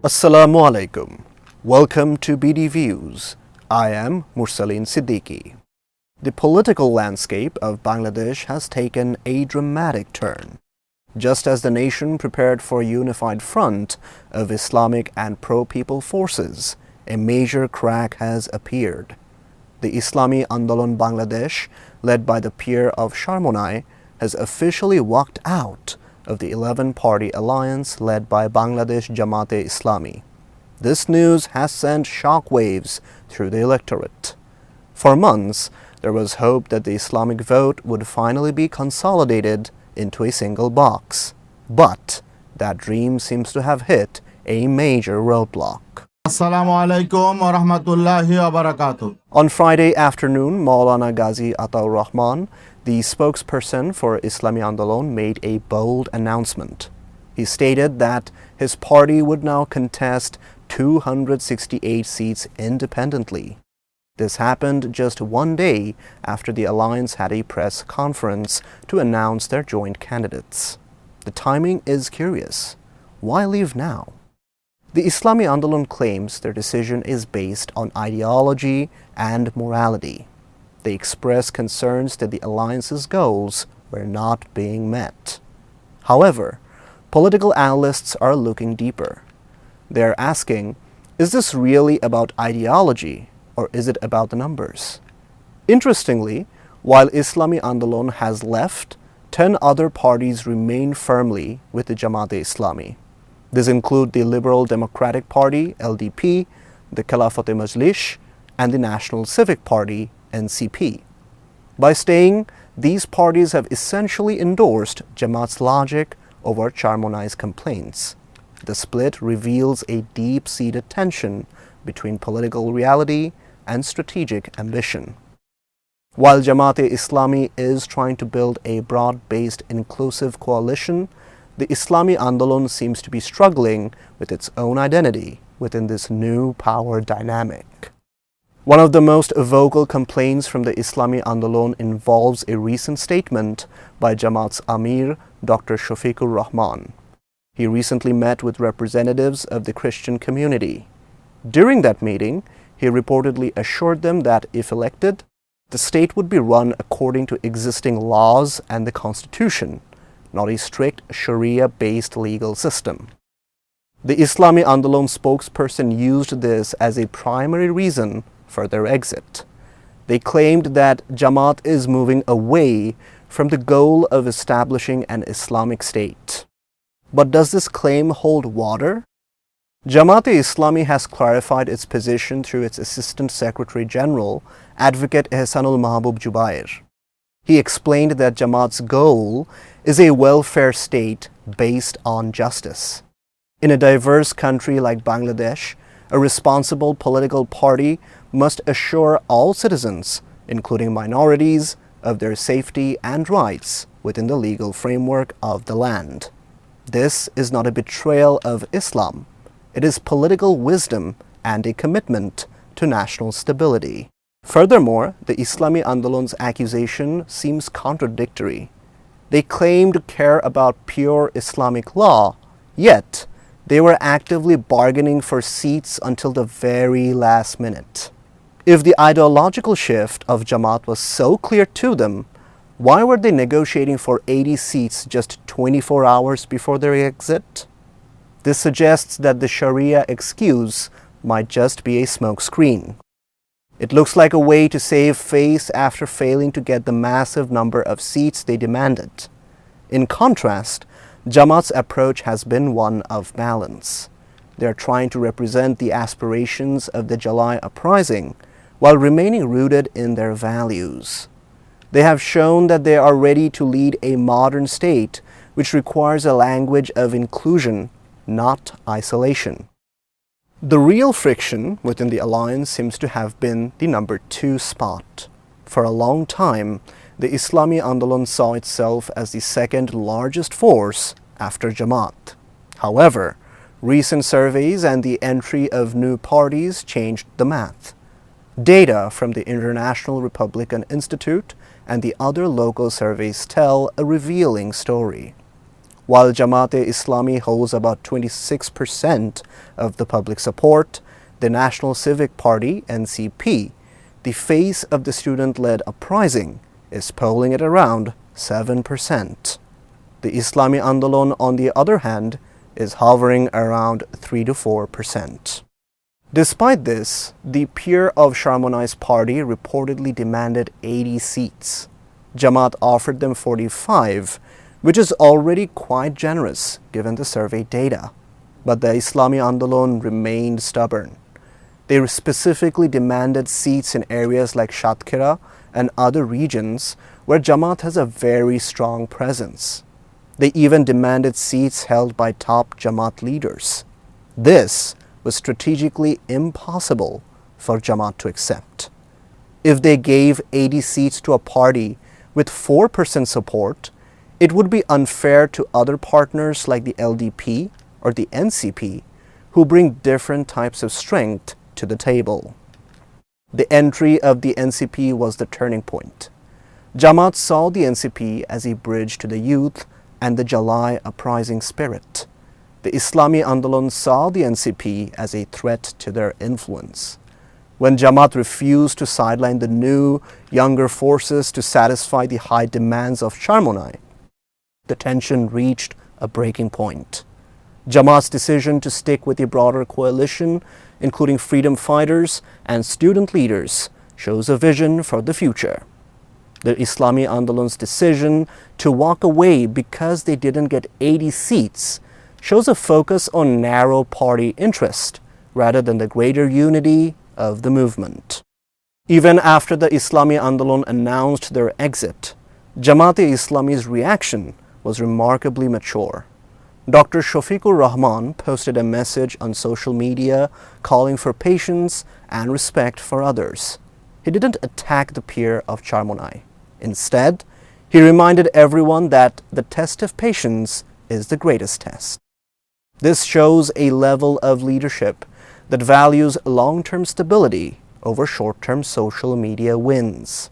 Assalamu alaikum. Welcome to BD Views. I am Mursaleen Siddiqui. The political landscape of Bangladesh has taken a dramatic turn. Just as the nation prepared for a unified front of Islamic and pro-people forces, a major crack has appeared. The Islami Andolon Bangladesh, led by the peer of Charmonai, has officially walked out of the 11-party alliance led by Bangladesh Jamaat-Islami. This news has sent shockwaves through the electorate. For months, there was hope that the Islamic vote would finally be consolidated into a single box. But that dream seems to have hit a major roadblock. Assalamu alaikum wa rahmatullahi wa barakatuh. On Friday afternoon, Maulana Ghazi Ataur Rahman, the spokesperson for Islami Andolon, made a bold announcement. He stated that his party would now contest 268 seats independently. This happened just one day after the alliance had a press conference to announce their joint candidates. The timing is curious. Why leave now? The Islami Andolon claims their decision is based on ideology and morality. They express concerns that the alliance's goals were not being met. However, political analysts are looking deeper. They are asking, is this really about ideology, or is it about the numbers? Interestingly, while Islami Andolon has left, 10 other parties remain firmly with the Jamaat-e-Islami. These include the Liberal Democratic Party, LDP, the Khilafat-e-Majlis, and the National Civic Party, NCP. By staying, these parties have essentially endorsed Jamaat's logic over Charmonai's complaints. The split reveals a deep-seated tension between political reality and strategic ambition. While Jamaat-e-Islami is trying to build a broad-based inclusive coalition, the Islami Andolon seems to be struggling with its own identity within this new power dynamic. One of the most vocal complaints from the Islami Andolon involves a recent statement by Jamaat's Amir, Dr. Shafiqur Rahman. He recently met with representatives of the Christian community. During that meeting, he reportedly assured them that if elected, the state would be run according to existing laws and the Constitution, not a strict Sharia-based legal system. The Islami Andolon spokesperson used this as a primary reason for their exit. They claimed that Jamaat is moving away from the goal of establishing an Islamic state. But does this claim hold water? Jamaat-e-Islami has clarified its position through its Assistant Secretary General, Advocate Ehsanul Mahbub Jubair. He explained that Jamaat's goal is a welfare state based on justice. In a diverse country like Bangladesh, a responsible political party must assure all citizens, including minorities, of their safety and rights within the legal framework of the land. This is not a betrayal of Islam. It is political wisdom and a commitment to national stability. Furthermore, the Islami Andolon's accusation seems contradictory. They claim to care about pure Islamic law, yet they were actively bargaining for seats until the very last minute. If the ideological shift of Jamaat was so clear to them, why were they negotiating for 80 seats just 24 hours before their exit? This suggests that the Sharia excuse might just be a smokescreen. It looks like a way to save face after failing to get the massive number of seats they demanded. In contrast, Jamaat's approach has been one of balance. They are trying to represent the aspirations of the July uprising while remaining rooted in their values. They have shown that they are ready to lead a modern state which requires a language of inclusion, not isolation. The real friction within the alliance seems to have been the number 2 spot. For a long time, the Islami Andolon saw itself as the second largest force after Jamaat. However, recent surveys and the entry of new parties changed the math. Data from the International Republican Institute and the other local surveys tell a revealing story. While Jamaat-e-Islami holds about 26% of the public support, the National Civic Party, NCP, the face of the student-led uprising, is polling at around 7%. The Islami Andolon, on the other hand, is hovering around 3 to 4%. Despite this, the peer of Charmonai's party reportedly demanded 80 seats. Jamaat offered them 45, which is already quite generous given the survey data. But the Islami Andolon remained stubborn. They specifically demanded seats in areas like Shatkhira and other regions where Jamaat has a very strong presence. They even demanded seats held by top Jamaat leaders. This was strategically impossible for Jamaat to accept. If they gave 80 seats to a party with 4% support, it would be unfair to other partners like the LDP or the NCP, who bring different types of strength to the table. The entry of the NCP was the turning point. Jamaat saw the NCP as a bridge to the youth and the Jalai uprising spirit. The Islami Andolon saw the NCP as a threat to their influence. When Jamaat refused to sideline the new, younger forces to satisfy the high demands of Charmonai, the tension reached a breaking point. Jamaat's decision to stick with a broader coalition, including freedom fighters and student leaders, shows a vision for the future. The Islami Andolon's decision to walk away because they didn't get 80 seats shows a focus on narrow party interest rather than the greater unity of the movement. Even after the Islami Andolon announced their exit, Jamaat-e-Islami's reaction was remarkably mature. Dr. Shafiqur Rahman posted a message on social media calling for patience and respect for others. He didn't attack the peer of Charmonai. Instead, he reminded everyone that the test of patience is the greatest test. This shows a level of leadership that values long-term stability over short-term social media wins.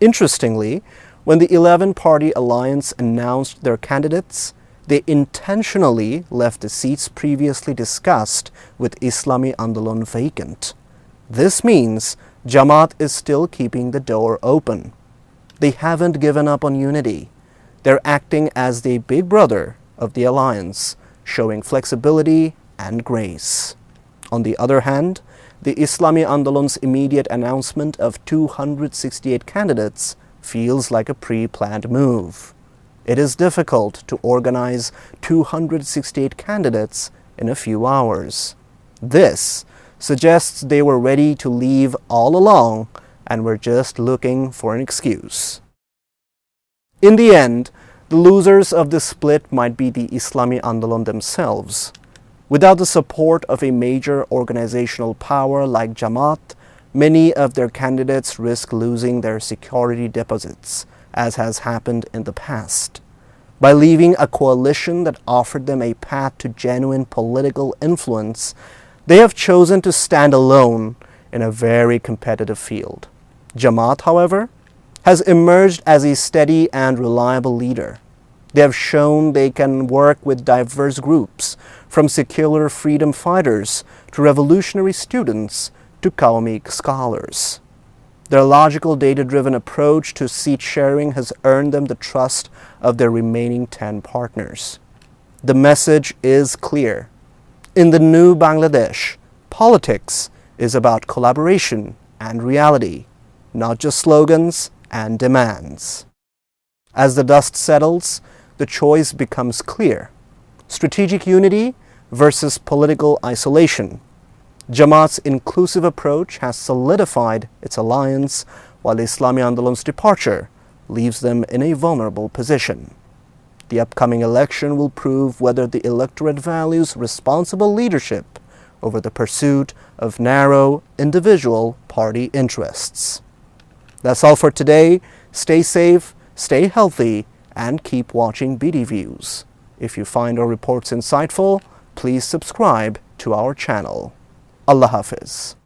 Interestingly, when the 11-party alliance announced their candidates, they intentionally left the seats previously discussed with Islami Andolon vacant. This means Jamaat is still keeping the door open. They haven't given up on unity. They're acting as the big brother of the alliance, showing flexibility and grace. On the other hand, the Islami Andolon's immediate announcement of 268 candidates feels like a pre-planned move. It is difficult to organize 268 candidates in a few hours. This suggests they were ready to leave all along and were just looking for an excuse. In the end, the losers of this split might be the Islami Andolon themselves. Without the support of a major organizational power like Jamaat, many of their candidates risk losing their security deposits, as has happened in the past. By leaving a coalition that offered them a path to genuine political influence, they have chosen to stand alone in a very competitive field. Jamaat, however, has emerged as a steady and reliable leader. They have shown they can work with diverse groups, from secular freedom fighters to revolutionary students to Qawmi scholars. Their logical, data-driven approach to seat sharing has earned them the trust of their remaining 10 partners. The message is clear. In the new Bangladesh, politics is about collaboration and reality, not just slogans and demands. As the dust settles, the choice becomes clear: strategic unity versus political isolation. Jamaat's inclusive approach has solidified its alliance, while Islami Andolon's departure leaves them in a vulnerable position. The upcoming election will prove whether the electorate values responsible leadership over the pursuit of narrow, individual party interests. That's all for today. Stay safe, stay healthy, and keep watching BD Views. If you find our reports insightful, please subscribe to our channel. Allah Hafiz.